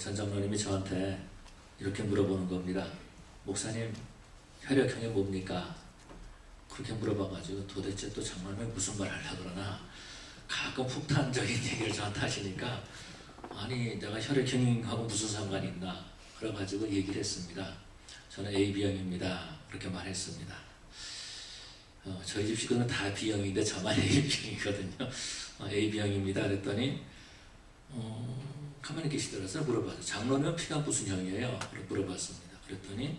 전 장로님이 저한테 이렇게 물어보는 겁니다. 목사님, 혈액형이 뭡니까? 그렇게 물어봐가지고 도대체 또 장로님이 무슨 말 하려고 그러나 가끔 폭탄적인 얘기를 저한테 하시니까 아니 내가 혈액형하고 무슨 상관이 있나 그래가지고 얘기를 했습니다. 저는 AB형입니다. 그렇게 말했습니다. 저희 집 식구는 다 B형인데 저만 AB형이거든요. AB형입니다. 그랬더니 가만히 계시더라고요. 물어봤어요. 장로님 피가 무슨 형이에요? 물어봤습니다. 그랬더니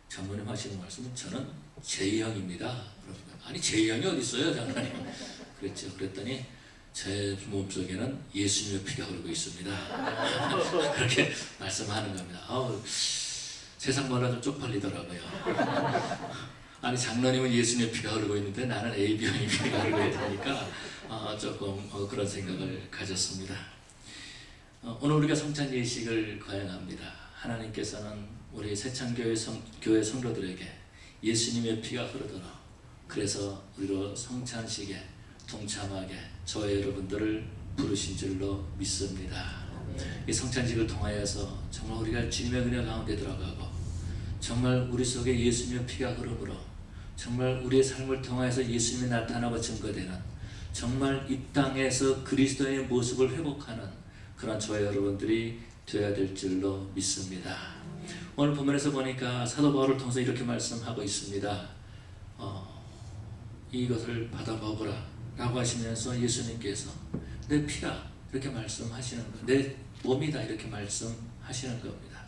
장로님 하시는 말씀은 저는 J형입니다. 아니 J형이 어디 있어요 장로님? 그랬죠. 그랬더니 제 몸속에는 예수님의 피가 흐르고 있습니다. 그렇게 말씀하는 겁니다. 세상보다 좀 쪽팔리더라고요. 아니 장로님은 예수님의 피가 흐르고 있는데 나는 AB형의 피가 흐르고 있다니까 조금 그런 생각을 가졌습니다. 오늘 우리가 성찬 예식을 거행합니다. 하나님께서는 우리 새창교회 교회 성도들에게 예수님의 피가 흐르도록 그래서 우리로 성찬식에 동참하게 저와 여러분들을 부르신 줄로 믿습니다. 이 성찬식을 통하여서 정말 우리가 주님의 은혜 가운데 들어가고 정말 우리 속에 예수님의 피가 흐르므로 정말 우리의 삶을 통하여서 예수님이 나타나고 증거되는 정말 이 땅에서 그리스도의 모습을 회복하는 그런 저와 여러분들이 되어야 될 줄로 믿습니다. 오늘 본문에서 보니까 사도 바울을 통해서 이렇게 말씀하고 있습니다. 이것을 받아 먹으라 라고 하시면서 예수님께서 내 피다 이렇게 말씀하시는 거예요. 내 몸이다 이렇게 말씀하시는 겁니다.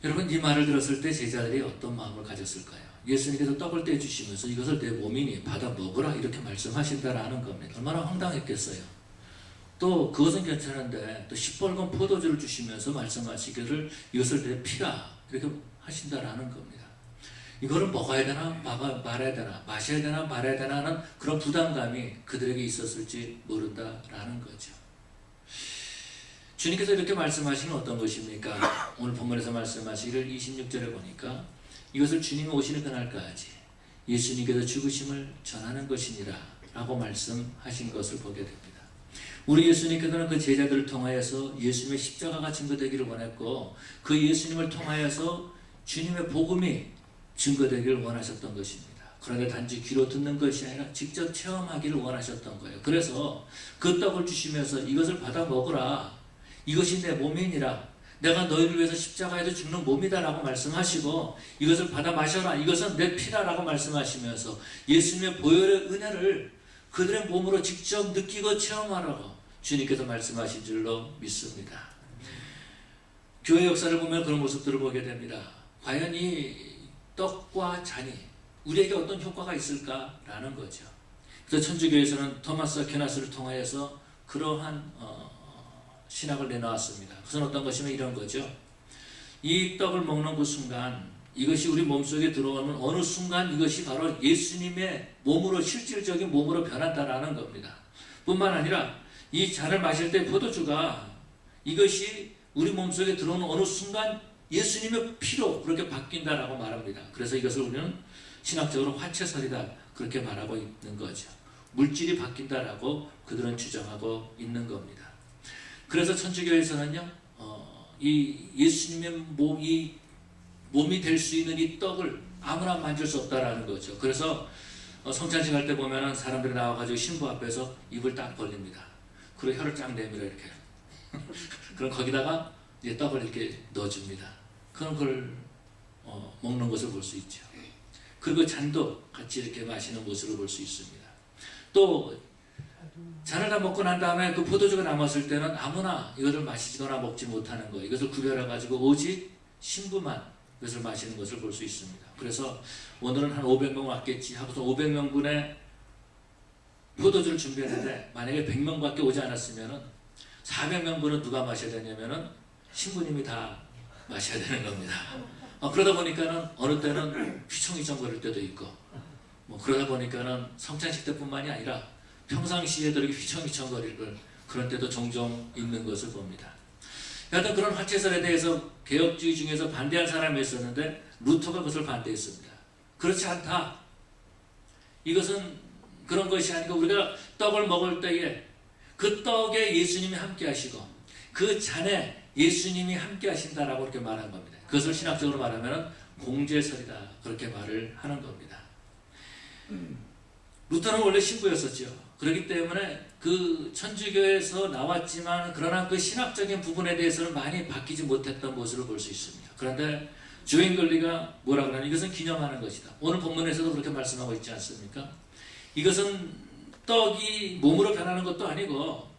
여러분 이 말을 들었을 때 제자들이 어떤 마음을 가졌을까요? 예수님께서 떡을 떼주시면서 이것을 내 몸이니 받아 먹으라 이렇게 말씀하신다라는 겁니다. 얼마나 황당했겠어요. 또 그것은 괜찮은데 또 시뻘건 포도주를 주시면서 말씀하시기를 이것을 내 피라 이렇게 하신다라는 겁니다. 이거를 먹어야 되나 말아야 되나 마셔야 되나 말아야 되나 하는 그런 부담감이 그들에게 있었을지 모른다라는 거죠. 주님께서 이렇게 말씀하시는 어떤 것입니까? 오늘 본문에서 말씀하시기를 26절에 보니까 이것을 주님이 오시는 그날까지 예수님께서 죽으심을 전하는 것이니라 라고 말씀하신 것을 보게 됩니다. 우리 예수님께서는 그 제자들을 통하여서 예수님의 십자가가 증거되기를 원했고 그 예수님을 통하여서 주님의 복음이 증거되기를 원하셨던 것입니다. 그런데 단지 귀로 듣는 것이 아니라 직접 체험하기를 원하셨던 거예요. 그래서 그 떡을 주시면서 이것을 받아 먹으라. 이것이 내 몸이니라. 내가 너희를 위해서 십자가에서 죽는 몸이다 라고 말씀하시고 이것을 받아 마셔라. 이것은 내 피다 라고 말씀하시면서 예수님의 보혈의 은혜를 그들의 몸으로 직접 느끼고 체험하라고 주님께서 말씀하신 줄로 믿습니다. 교회 역사를 보면 그런 모습들을 보게 됩니다. 과연 이 떡과 잔이 우리에게 어떤 효과가 있을까라는 거죠. 그래서 천주교에서는 토마스 아퀴나스를 통하여서 그러한 신학을 내놓았습니다. 그것은 어떤 것이면 이런 거죠. 이 떡을 먹는 그 순간 이것이 우리 몸속에 들어오는 어느 순간 이것이 바로 예수님의 몸으로 실질적인 몸으로 변한다라는 겁니다. 뿐만 아니라 이 잔을 마실 때 포도주가 이것이 우리 몸속에 들어오는 어느 순간 예수님의 피로 그렇게 바뀐다라고 말합니다. 그래서 이것을 우리는 신학적으로 화채설이다 그렇게 말하고 있는 거죠. 물질이 바뀐다라고 그들은 주장하고 있는 겁니다. 그래서 천주교에서는요, 이 예수님의 몸이 될 수 있는 이 떡을 아무나 만질 수 없다라는 거죠. 그래서 성찬식 할 때 보면은 사람들이 나와가지고 신부 앞에서 입을 딱 벌립니다. 그리고 혀를 쫙 내밀어 이렇게. 그럼 거기다가 이제 떡을 이렇게 넣어줍니다. 그런 걸 먹는 것을 볼 수 있죠. 그리고 잔도 같이 이렇게 마시는 모습을 볼 수 있습니다. 또 잔을 다 먹고 난 다음에 그 포도주가 남았을 때는 아무나 이것을 마시거나 먹지 못하는 거예요. 이것을 구별해가지고 오직 신부만 이것을 마시는 것을 볼 수 있습니다. 그래서 오늘은 한 500명 왔겠지 하고서 500명분의 포도주를 준비했는데 만약에 100명밖에 오지 않았으면 400명분은 누가 마셔야 되냐면은 신부님이 다 마셔야 되는 겁니다. 그러다 보니까는 어느 때는 휘청휘청거릴 때도 있고 그러다 보니까는 성찬식 때뿐만이 아니라 평상시에도 이렇게 휘청휘청거리는 그런 때도 종종 있는 것을 봅니다. 여하튼 그런 화채설에 대해서 개혁주의 중에서 반대한 사람이 있었는데 루터가 그것을 반대했습니다. 그렇지 않다. 이것은 그런 것이 아니고 우리가 떡을 먹을 때에 그 떡에 예수님이 함께 하시고 그 잔에 예수님이 함께 하신다라고 그렇게 말한 겁니다. 그것을 신학적으로 말하면 공제설이다 그렇게 말을 하는 겁니다. 루터는 원래 신부였었죠. 그렇기 때문에 그 천주교에서 나왔지만 그러나 그 신학적인 부분에 대해서는 많이 바뀌지 못했던 모습을 볼 수 있습니다. 그런데 주앵글리가 뭐라 그러냐, 이것은 기념하는 것이다. 오늘 본문에서도 그렇게 말씀하고 있지 않습니까? 이것은 떡이 몸으로 변하는 것도 아니고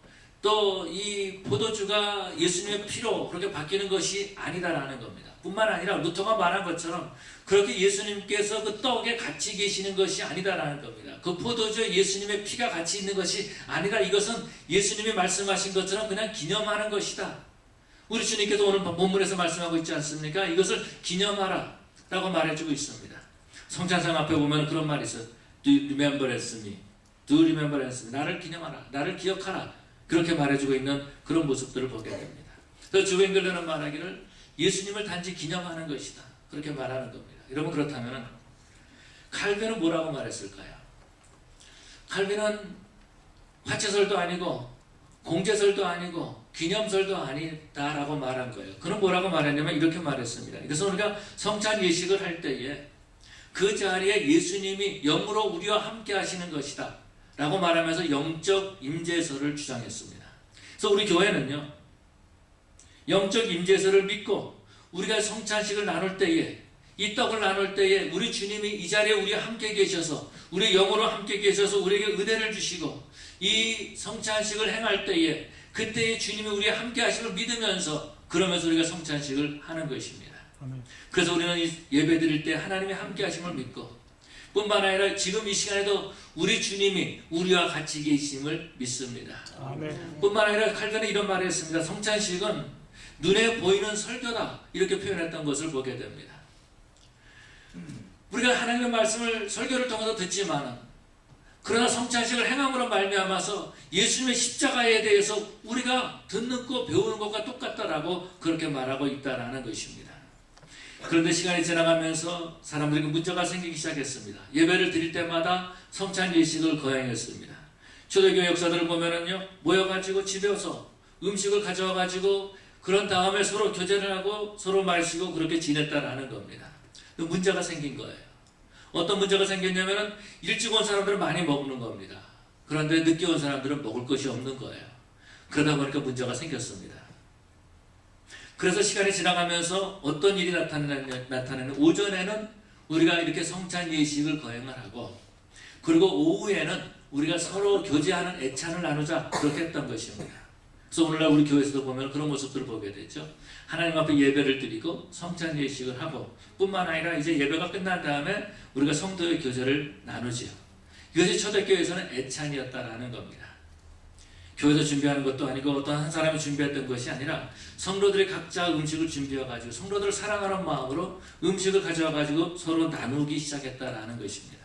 또 이 포도주가 예수님의 피로 그렇게 바뀌는 것이 아니다라는 겁니다. 뿐만 아니라 루터가 말한 것처럼 그렇게 예수님께서 그 떡에 같이 계시는 것이 아니다라는 겁니다. 그 포도주에 예수님의 피가 같이 있는 것이 아니라 이것은 예수님이 말씀하신 것처럼 그냥 기념하는 것이다. 우리 주님께서 오늘 본문에서 말씀하고 있지 않습니까? 이것을 기념하라 라고 말해주고 있습니다. 성찬상 앞에 보면 그런 말이 있어요. Do remembrance me. Do remembrance me. 나를 기념하라. 나를 기억하라. 그렇게 말해주고 있는 그런 모습들을 보게 됩니다. 그래서 주앵글레는 말하기를 예수님을 단지 기념하는 것이다. 그렇게 말하는 겁니다. 여러분, 그렇다면 칼빈은 뭐라고 말했을까요? 칼빈은 화채설도 아니고 공제설도 아니고 기념설도 아니다라고 말한 거예요. 그는 뭐라고 말했냐면 이렇게 말했습니다. 그래서 우리가 성찬 예식을 할 때에 그 자리에 예수님이 영으로 우리와 함께 하시는 것이다 라고 말하면서 영적 임재설을 주장했습니다. 그래서 우리 교회는요, 영적 임재설을 믿고 우리가 성찬식을 나눌 때에, 이 떡을 나눌 때에 우리 주님이 이 자리에 우리와 함께 계셔서, 우리 영으로 함께 계셔서 우리에게 은혜를 주시고 이 성찬식을 행할 때에 그때의 주님이 우리와 함께 하심을 믿으면서, 그러면서 우리가 성찬식을 하는 것입니다. 아멘. 그래서 우리는 예배 드릴 때 하나님이 함께 하심을 믿고, 뿐만 아니라 지금 이 시간에도 우리 주님이 우리와 같이 계심을 믿습니다. 아멘. 뿐만 아니라 칼빈은 이런 말을 했습니다. 성찬식은 눈에 보이는 설교다 이렇게 표현했던 것을 보게 됩니다. 우리가 하나님의 말씀을 설교를 통해서 듣지만, 그러나 성찬식을 행함으로 말미암아서 예수님의 십자가에 대해서 우리가 듣는 것, 배우는 것과 똑같다라고 그렇게 말하고 있다라는 것입니다. 그런데 시간이 지나가면서 사람들에게 문제가 생기기 시작했습니다. 예배를 드릴 때마다 성찬 예식을 거행했습니다. 초대교회 역사들을 보면은요, 모여가지고 집에 와서 음식을 가져와가지고 그런 다음에 서로 교제를 하고 서로 마시고 그렇게 지냈다라는 겁니다. 문제가 생긴 거예요. 어떤 문제가 생겼냐면은 일찍 온 사람들은 많이 먹는 겁니다. 그런데 늦게 온 사람들은 먹을 것이 없는 거예요. 그러다 보니까 문제가 생겼습니다. 그래서 시간이 지나가면서 어떤 일이 나타나는 오전에는 우리가 이렇게 성찬 예식을 거행을 하고, 그리고 오후에는 우리가 서로 교제하는 애찬을 나누자 그렇게 했던 것입니다. 그래서 오늘날 우리 교회에서도 보면 그런 모습들을 보게 되죠. 하나님 앞에 예배를 드리고 성찬 예식을 하고, 뿐만 아니라 이제 예배가 끝난 다음에 우리가 성도의 교제를 나누지요. 이것이 초대교회에서는 애찬이었다라는 겁니다. 교회에서 준비하는 것도 아니고 어떤 한 사람이 준비했던 것이 아니라 성도들이 각자 음식을 준비해가지고 성도들을 사랑하는 마음으로 음식을 가져와가지고 서로 나누기 시작했다라는 것입니다.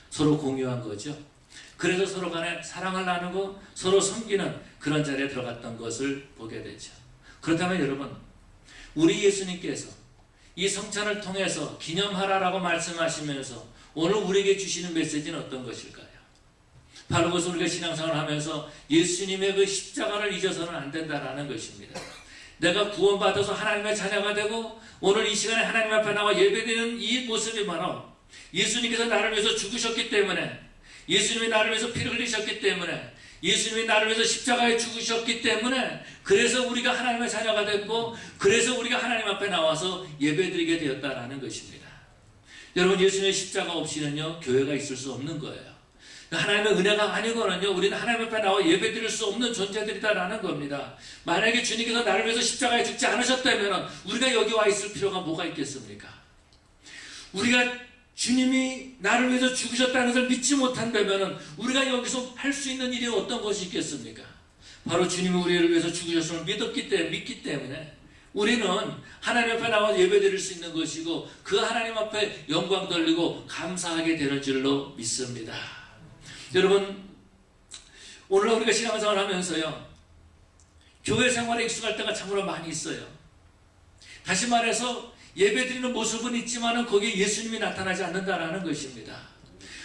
서로 공유한 거죠. 그래서 서로 간에 사랑을 나누고 서로 섬기는 그런 자리에 들어갔던 것을 보게 되죠. 그렇다면 여러분, 우리 예수님께서 이 성찬을 통해서 기념하라라고 말씀하시면서 오늘 우리에게 주시는 메시지는 어떤 것일까요? 바로 그것을 우리가 신앙생활을 하면서 예수님의 그 십자가를 잊어서는 안 된다라는 것입니다. 내가 구원받아서 하나님의 자녀가 되고 오늘 이 시간에 하나님 앞에 나와 예배드리는 이 모습이 바로 예수님께서 나를 위해서 죽으셨기 때문에, 예수님이 나를 위해서 피를 흘리셨기 때문에, 예수님이 나를 위해서 십자가에 죽으셨기 때문에, 그래서 우리가 하나님의 자녀가 됐고, 그래서 우리가 하나님 앞에 나와서 예배드리게 되었다라는 것입니다. 여러분, 예수님의 십자가 없이는요, 교회가 있을 수 없는 거예요. 하나님의 은혜가 아니고는요, 우리는 하나님 앞에 나와 예배드릴 수 없는 존재들이다라는 겁니다. 만약에 주님께서 나를 위해서 십자가에 죽지 않으셨다면 우리가 여기 와 있을 필요가 뭐가 있겠습니까? 우리가 주님이 나를 위해서 죽으셨다는 것을 믿지 못한다면 우리가 여기서 할 수 있는 일이 어떤 것이 있겠습니까? 바로 주님이 우리를 위해서 죽으셨음을 믿기 때문에 우리는 하나님 앞에 나와 예배드릴 수 있는 것이고, 그 하나님 앞에 영광 돌리고 감사하게 되는 줄로 믿습니다. 여러분, 오늘날 우리가 신앙생활 하면서요, 교회 생활에 익숙할 때가 참으로 많이 있어요. 다시 말해서 예배드리는 모습은 있지만 거기에 예수님이 나타나지 않는다라는 것입니다.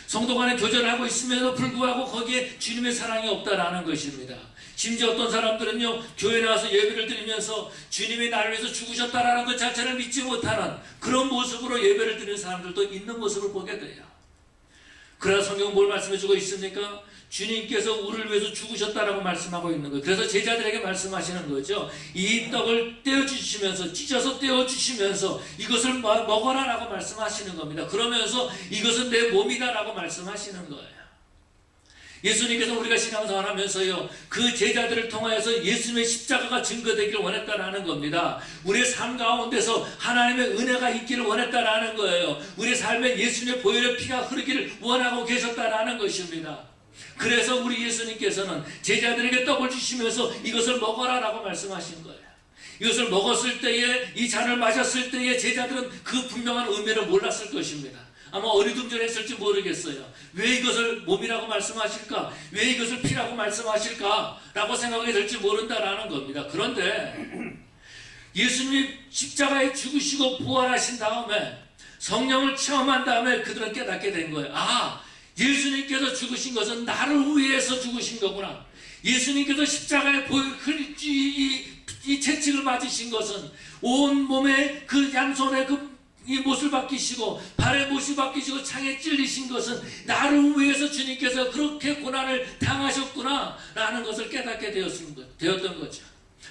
성도 간에 교제를 하고 있음에도 불구하고 거기에 주님의 사랑이 없다라는 것입니다. 심지어 어떤 사람들은요, 교회 나와서 예배를 드리면서 주님이 나를 위해서 죽으셨다라는 것 자체를 믿지 못하는 그런 모습으로 예배를 드리는 사람들도 있는 모습을 보게 돼요. 그러나 성경은 뭘 말씀해주고 있습니까? 주님께서 우리를 위해서 죽으셨다라고 말씀하고 있는 거예요. 그래서 제자들에게 말씀하시는 거죠. 이 떡을 떼어주시면서, 찢어서 떼어주시면서 이것을 먹어라 라고 말씀하시는 겁니다. 그러면서 이것은 내 몸이다 라고 말씀하시는 거예요. 예수님께서 우리가 신앙생활 하면서요, 그 제자들을 통하여서 예수님의 십자가가 증거되기를 원했다라는 겁니다. 우리의 삶 가운데서 하나님의 은혜가 있기를 원했다라는 거예요. 우리의 삶에 예수님의 보혈의 피가 흐르기를 원하고 계셨다라는 것입니다. 그래서 우리 예수님께서는 제자들에게 떡을 주시면서 이것을 먹어라 라고 말씀하신 거예요. 이것을 먹었을 때에, 이 잔을 마셨을 때에 제자들은 그 분명한 의미를 몰랐을 것입니다. 아마 어리둥절했을지 모르겠어요. 왜 이것을 몸이라고 말씀하실까? 왜 이것을 피라고 말씀하실까? 라고 생각이 될지 모른다라는 겁니다. 그런데 예수님 십자가에 죽으시고 부활하신 다음에 성령을 체험한 다음에 그들은 깨닫게 된 거예요. 아, 예수님께서 죽으신 것은 나를 위해서 죽으신 거구나. 예수님께서 십자가에 이 채찍을 맞으신 것은 온 몸에 그 양손에 이 못을 박히시고 발에 못이 박히시고 창에 찔리신 것은 나를 위해서 주님께서 그렇게 고난을 당하셨구나 라는 것을 깨닫게 되었던 거죠.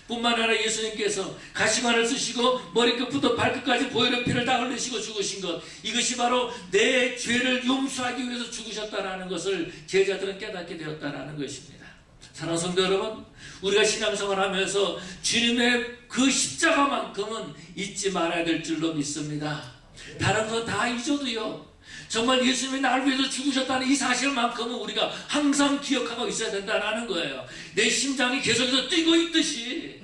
뿐만 아니라 예수님께서 가시관을 쓰시고 머리끝부터 발끝까지 보혈의 피를 다 흘리시고 죽으신 것, 이것이 바로 내 죄를 용서하기 위해서 죽으셨다라는 것을 제자들은 깨닫게 되었다라는 것입니다. 사랑하는 성도 여러분, 우리가 신앙생활 하면서 주님의 그 십자가만큼은 잊지 말아야 될 줄로 믿습니다. 다른 건 다 잊어도요, 정말 예수님이 나를 위해서 죽으셨다는 이 사실만큼은 우리가 항상 기억하고 있어야 된다는 거예요. 내 심장이 계속해서 뛰고 있듯이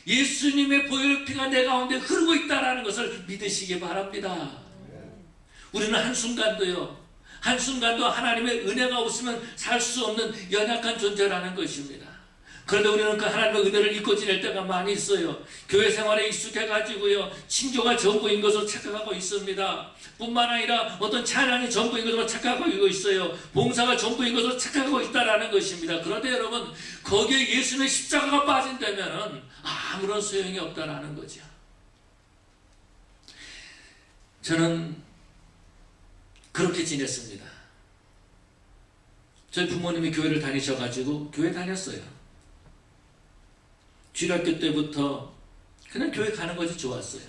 예수님의 보혈의 피가 내 가운데 흐르고 있다는 것을 믿으시기 바랍니다. 우리는 한순간도 하나님의 은혜가 없으면 살 수 없는 연약한 존재라는 것입니다. 그런데 우리는 그 하나님의 은혜를 잊고 지낼 때가 많이 있어요. 교회 생활에 익숙해가지고요, 친교가 전부인 것으로 착각하고 있습니다. 뿐만 아니라 어떤 찬양이 전부인 것으로 착각하고 있어요. 봉사가 전부인 것으로 착각하고 있다는 것입니다. 그런데 여러분, 거기에 예수님의 십자가가 빠진다면 아무런 소용이 없다는 거죠. 저는 그렇게 지냈습니다. 저희 부모님이 교회를 다니셔가지고 교회 다녔어요. 주일학교 때부터 그냥 교회 가는 것이 좋았어요.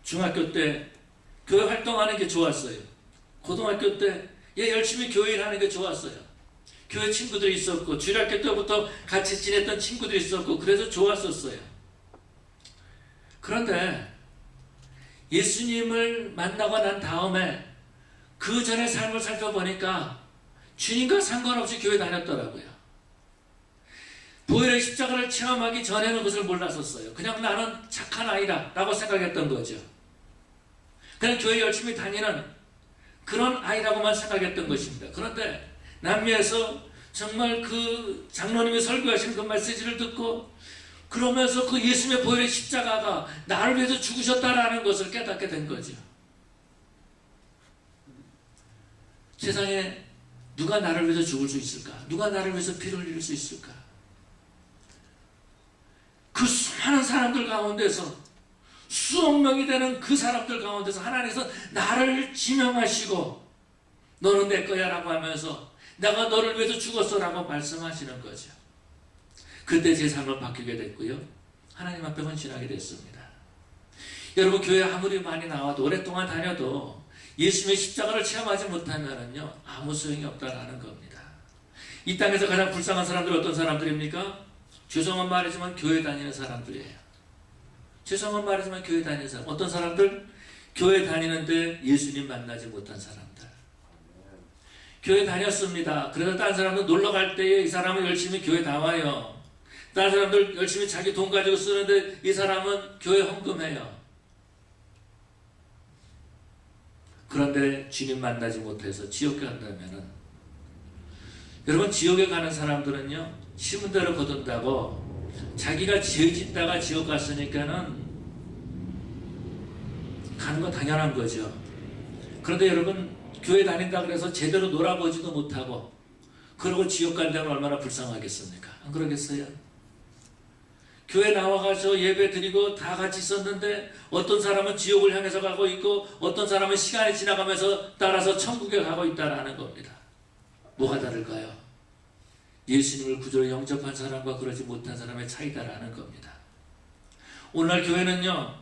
중학교 때 교회 활동하는 게 좋았어요. 고등학교 때 열심히 교회 일하는 게 좋았어요. 교회 친구들이 있었고, 주일학교 때부터 같이 지냈던 친구들이 있었고, 그래서 좋았었어요. 그런데 예수님을 만나고 난 다음에 그 전의 삶을 살펴보니까 주님과 상관없이 교회 다녔더라고요. 보혈의 십자가를 체험하기 전에는 그것을 몰랐었어요. 그냥 나는 착한 아이다 라고 생각했던 거죠. 그냥 교회 열심히 다니는 그런 아이라고만 생각했던 것입니다. 그런데 남미에서 정말 그 장로님이 설교하시는 그 메시지를 듣고, 그러면서 그 예수님의 보혈의 십자가가 나를 위해서 죽으셨다라는 것을 깨닫게 된 거죠. 세상에 누가 나를 위해서 죽을 수 있을까? 누가 나를 위해서 피를 흘릴 수 있을까? 그 수많은 사람들 가운데서, 수억 명이 되는 그 사람들 가운데서 하나님께서 나를 지명하시고 너는 내 거야 라고 하면서 내가 너를 위해서 죽었어 라고 말씀하시는 거죠. 그때 제 삶을 바뀌게 됐고요, 하나님 앞에 헌신하게 됐습니다. 여러분, 교회 아무리 많이 나와도 오랫동안 다녀도 예수님의 십자가를 체험하지 못하면은요, 아무 소용이 없다라는 겁니다. 이 땅에서 가장 불쌍한 사람들은 어떤 사람들입니까? 죄송한 말이지만 교회 다니는 사람들이에요. 죄송한 말이지만 교회 다니는 사람. 어떤 사람들? 교회 다니는데 예수님 만나지 못한 사람들. 교회 다녔습니다. 그래서 다른 사람들 놀러 갈 때에 이 사람은 열심히 교회 나와요. 다른 사람들 열심히 자기 돈 가지고 쓰는데 이 사람은 교회 헌금해요. 그런데 주님 만나지 못해서 지옥에 간다면은, 여러분, 지옥에 가는 사람들은요, 심은 대로 거둔다고 자기가 죄 짓다가 지옥 갔으니까는 가는 건 당연한 거죠. 그런데 여러분, 교회 다닌다 그래서 제대로 놀아보지도 못하고 그러고 지옥 간다면 얼마나 불쌍하겠습니까? 안 그러겠어요? 교회 나와가서 예배 드리고 다 같이 있었는데 어떤 사람은 지옥을 향해서 가고 있고 어떤 사람은 시간이 지나가면서 따라서 천국에 가고 있다는 겁니다. 뭐가 다를까요? 예수님을 구주로 영접한 사람과 그러지 못한 사람의 차이다라는 겁니다. 오늘날 교회는요,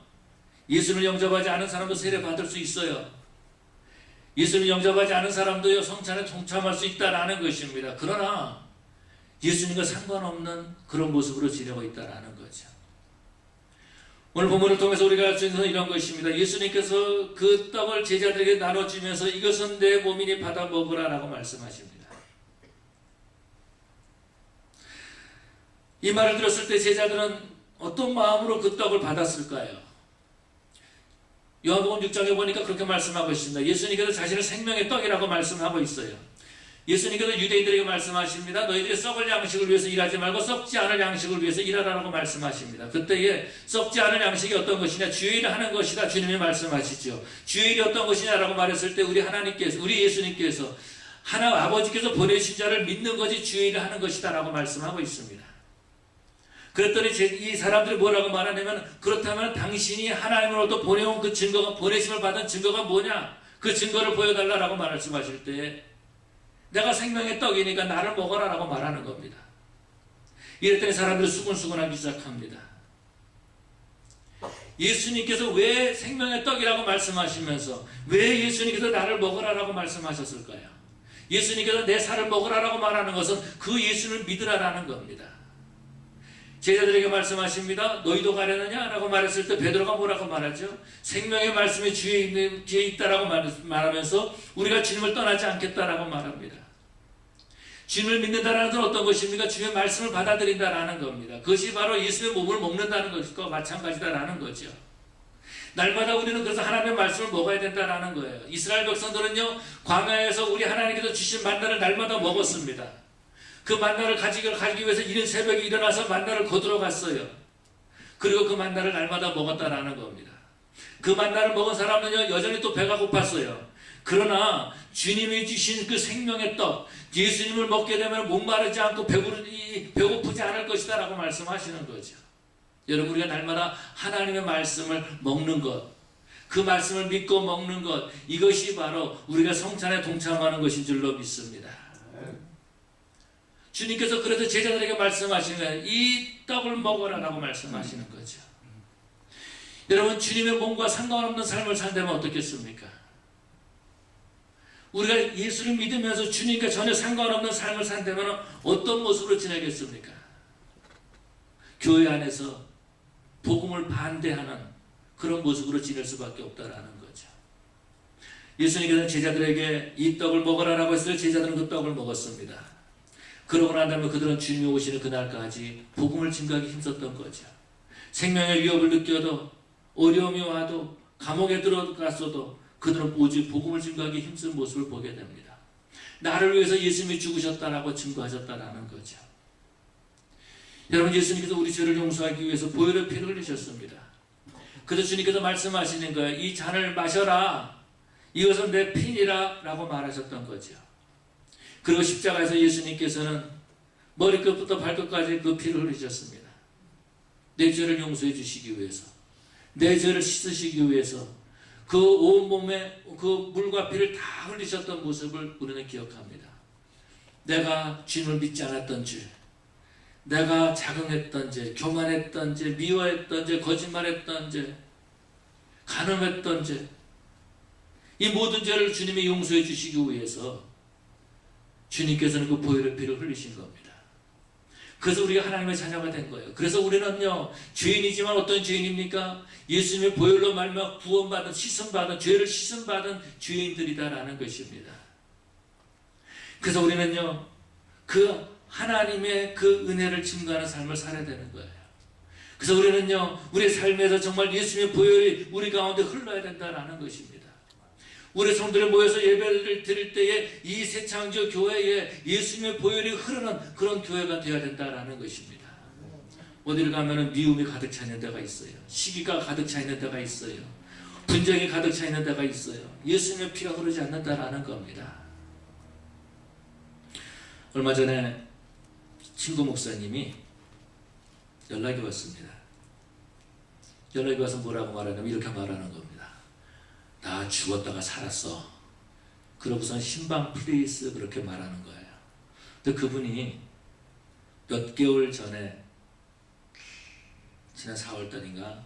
예수를 영접하지 않은 사람도 세례 받을 수 있어요. 예수를 영접하지 않은 사람도요, 성찬에 동참할 수 있다라는 것입니다. 그러나 예수님과 상관없는 그런 모습으로 지내고 있다라는 거죠. 오늘 본문을 통해서 우리가 알 수 있는 이런 것입니다. 예수님께서 그 떡을 제자들에게 나눠주면서 이것은 내 몸이니 받아 먹으라라고 말씀하십니다. 이 말을 들었을 때 제자들은 어떤 마음으로 그 떡을 받았을까요? 요한복음 6장에 보니까 그렇게 말씀하고 있습니다. 예수님께서 자신을 생명의 떡이라고 말씀하고 있어요. 예수님께서 유대인들에게 말씀하십니다. 너희들이 썩을 양식을 위해서 일하지 말고 썩지 않을 양식을 위해서 일하라고 말씀하십니다. 그때에 썩지 않을 양식이 어떤 것이냐? 주일을 하는 것이다. 주님이 말씀하시죠. 주일이 어떤 것이냐라고 말했을 때 우리 하나님께서, 우리 예수님께서 아버지께서 보내신 자를 믿는 것이 주일을 하는 것이다 라고 말씀하고 있습니다. 그랬더니 이 사람들이 뭐라고 말하냐면, 그렇다면 당신이 하나님으로부터 보내온 그 증거가, 보내심을 받은 증거가 뭐냐? 그 증거를 보여달라고 말씀하실 때 내가 생명의 떡이니까 나를 먹어라 라고 말하는 겁니다. 이랬더니 사람들이 수근수근하기 시작합니다. 예수님께서 왜 생명의 떡이라고 말씀하시면서 왜 예수님께서 나를 먹으라 라고 말씀하셨을까요? 예수님께서 내 살을 먹으라 라고 말하는 것은 그 예수를 믿으라라는 겁니다. 제자들에게 말씀하십니다. 너희도 가려느냐? 라고 말했을 때 베드로가 뭐라고 말하죠? 생명의 말씀이 주에 있다라고 말하면서 우리가 주님을 떠나지 않겠다라고 말합니다. 주님을 믿는다는 것은 어떤 것입니까? 주님의 말씀을 받아들인다라는 겁니다. 그것이 바로 예수의 몸을 먹는다는 것과 마찬가지다라는 거죠. 날마다 우리는 그래서 하나님의 말씀을 먹어야 된다라는 거예요. 이스라엘 백성들은요, 광야에서 우리 하나님께서 주신 만나를 날마다 먹었습니다. 그 만나를 가지기 위해서 이른 새벽에 일어나서 만나를 거두러 갔어요. 그리고 그 만나를 날마다 먹었다라는 겁니다. 그 만나를 먹은 사람은요, 여전히 또 배가 고팠어요. 그러나 주님이 주신 그 생명의 떡, 예수님을 먹게 되면 목마르지 않고 배고프지 않을 것이다 라고 말씀하시는 거죠. 여러분, 우리가 날마다 하나님의 말씀을 먹는 것, 그 말씀을 믿고 먹는 것, 이것이 바로 우리가 성찬에 동참하는 것인 줄로 믿습니다. 주님께서 그래서 제자들에게 말씀하시는 거예요. 이 떡을 먹어라 라고 말씀하시는 거죠. 여러분, 주님의 몸과 상관없는 삶을 산다면 어떻겠습니까? 우리가 예수를 믿으면서 주님과 전혀 상관없는 삶을 산다면 어떤 모습으로 지내겠습니까? 교회 안에서 복음을 반대하는 그런 모습으로 지낼 수밖에 없다라는 거죠. 예수님께서는 제자들에게 이 떡을 먹어라라고 했을 때 제자들은 그 떡을 먹었습니다. 그러고 난 다음에 그들은 주님이 오시는 그날까지 복음을 증거하기 힘썼던 거죠. 생명의 위협을 느껴도, 어려움이 와도, 감옥에 들어갔어도 그들은 오직 복음을 증거하기 힘쓴 모습을 보게 됩니다. 나를 위해서 예수님이 죽으셨다라고 증거하셨다라는 거죠. 여러분, 예수님께서 우리 죄를 용서하기 위해서 보혈의 피를 흘리셨습니다. 그래서 주님께서 말씀하시는 거예요. 이 잔을 마셔라. 이것은 내 피니라 라고 말하셨던 거죠. 그리고 십자가에서 예수님께서는 머리끝부터 발끝까지 그 피를 흘리셨습니다. 내 죄를 용서해 주시기 위해서, 내 죄를 씻으시기 위해서 그 온몸에 그 물과 피를 다 흘리셨던 모습을 우리는 기억합니다. 내가 주님을 믿지 않았던 죄, 내가 자긍했던 죄, 교만했던 죄, 미워했던 죄, 거짓말했던 죄, 간음했던 죄, 이 모든 죄를 주님이 용서해 주시기 위해서 주님께서는 그 보혈의 피를 흘리신 겁니다. 그래서 우리가 하나님의 자녀가 된 거예요. 그래서 우리는요, 죄인이지만 어떤 죄인입니까? 예수님의 보혈로 말미암아 구원받은, 씻음받은, 죄를 씻음받은 죄인들이다라는 것입니다. 그래서 우리는요, 그 하나님의 그 은혜를 증거하는 삶을 살아야 되는 거예요. 그래서 우리는요, 우리의 삶에서 정말 예수님의 보혈이 우리 가운데 흘러야 된다라는 것입니다. 우리 성도들이 모여서 예배를 드릴 때에 이 새창조 교회에 예수님의 보혈이 흐르는 그런 교회가 되어야 된다라는 것입니다. 어디를 가면은 미움이 가득 차 있는 데가 있어요. 시기가 가득 차 있는 데가 있어요. 분쟁이 가득 차 있는 데가 있어요. 예수님의 피가 흐르지 않는다라는 겁니다. 얼마 전에 친구 목사님이 연락이 왔습니다. 연락이 와서 뭐라고 말하냐면 이렇게 말하는 겁니다. 나 죽었다가 살았어. 그러고선 신방 플레이스 그렇게 말하는 거예요. 근데 그분이 몇 개월 전에 지난 4월달인가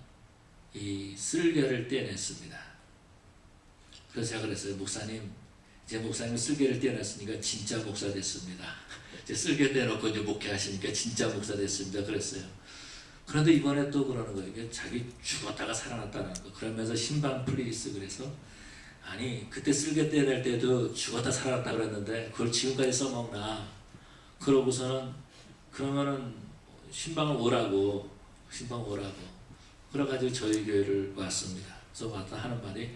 이 쓸개를 떼냈습니다. 그래서 제가 그랬어요. 목사님, 이제 목사님이 쓸개를 떼냈으니까 진짜 목사 됐습니다. 이제 쓸개 떼놓고 이제 목회하시니까 진짜 목사 됐습니다. 그랬어요. 그런데 이번에 또 그러는 거예요. 이게 자기 죽었다가 살아났다는 거. 그러면서 신방 플레이스 그래서 아니 그때 쓸개 떼낼 때도 죽었다 살아났다 그랬는데 그걸 지금까지 써먹나. 그러고서는 그러면은 신방을 오라고 그래가지고 저희 교회를 왔습니다. 그래서 왔다 하는 말이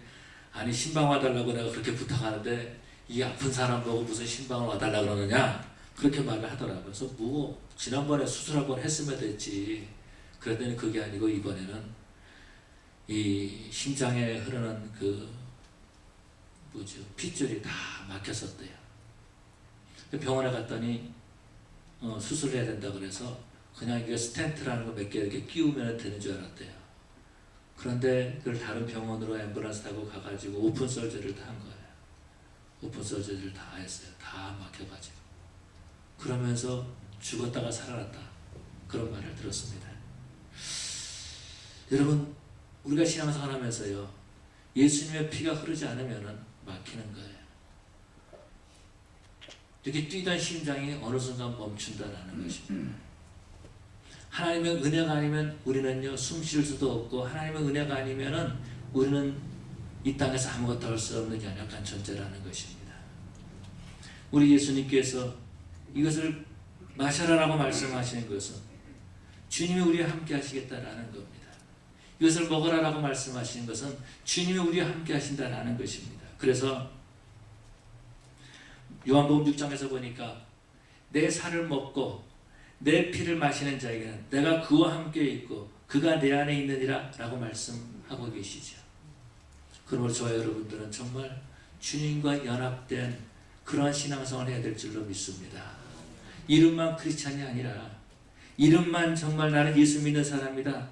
아니 신방 와달라고 내가 그렇게 부탁하는데 이 아픈 사람 보고 무슨 신방을 와달라고 그러느냐 그렇게 말을 하더라고요. 그래서 뭐 지난번에 수술 한 번 했으면 됐지. 그랬더니 그게 아니고 이번에는 이 심장에 흐르는 그 핏줄이 다 막혔었대요. 병원에 갔더니 수술을 해야 된다 그래서 그냥 이게 스텐트라는 거 몇 개 이렇게 끼우면 되는 줄 알았대요. 그런데 그걸 다른 병원으로 앰뷸런스 타고 가가지고 오픈 서저리를 다 한 거예요. 오픈 서저리를 다 했어요. 다 막혀가지고. 그러면서 죽었다가 살아났다. 그런 말을 들었습니다. 여러분, 우리가 신앙생활 하면서요, 예수님의 피가 흐르지 않으면 막히는 거예요. 이렇게 뛰던 심장이 어느 순간 멈춘다라는 것입니다. 하나님의 은혜가 아니면 우리는요 숨 쉴 수도 없고 하나님의 은혜가 아니면은 우리는 이 땅에서 아무것도 할 수 없는 연약한 존재라는 것입니다. 우리 예수님께서 이것을 마셔라라고 말씀하시는 것은 주님이 우리와 함께 하시겠다라는 겁니다. 이것을 먹으라라고 말씀하시는 것은 주님이 우리와 함께 하신다라는 것입니다. 그래서 요한복음 6장에서 보니까 내 살을 먹고 내 피를 마시는 자에게는 내가 그와 함께 있고 그가 내 안에 있느니라 라고 말씀하고 계시죠. 그러므로 저와 여러분들은 정말 주님과 연합된 그러한 신앙생활을 해야 될 줄로 믿습니다. 이름만 크리스찬이 아니라 이름만 정말 나는 예수 믿는 사람이다.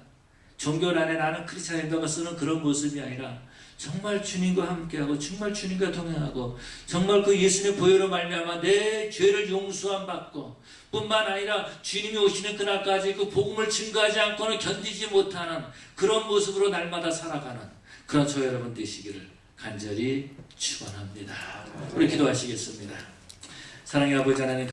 종교 안에 나는 크리스찬이라고 쓰는 그런 모습이 아니라 정말 주님과 함께하고 정말 주님과 동행하고 정말 그 예수님의 보혈로 말미암아 내 죄를 용서함 받고 뿐만 아니라 주님이 오시는 그날까지 그 복음을 증거하지 않고는 견디지 못하는 그런 모습으로 날마다 살아가는 그런 저 여러분 되시기를 간절히 축원합니다. 우리 기도하시겠습니다. 사랑의 아버지 하나님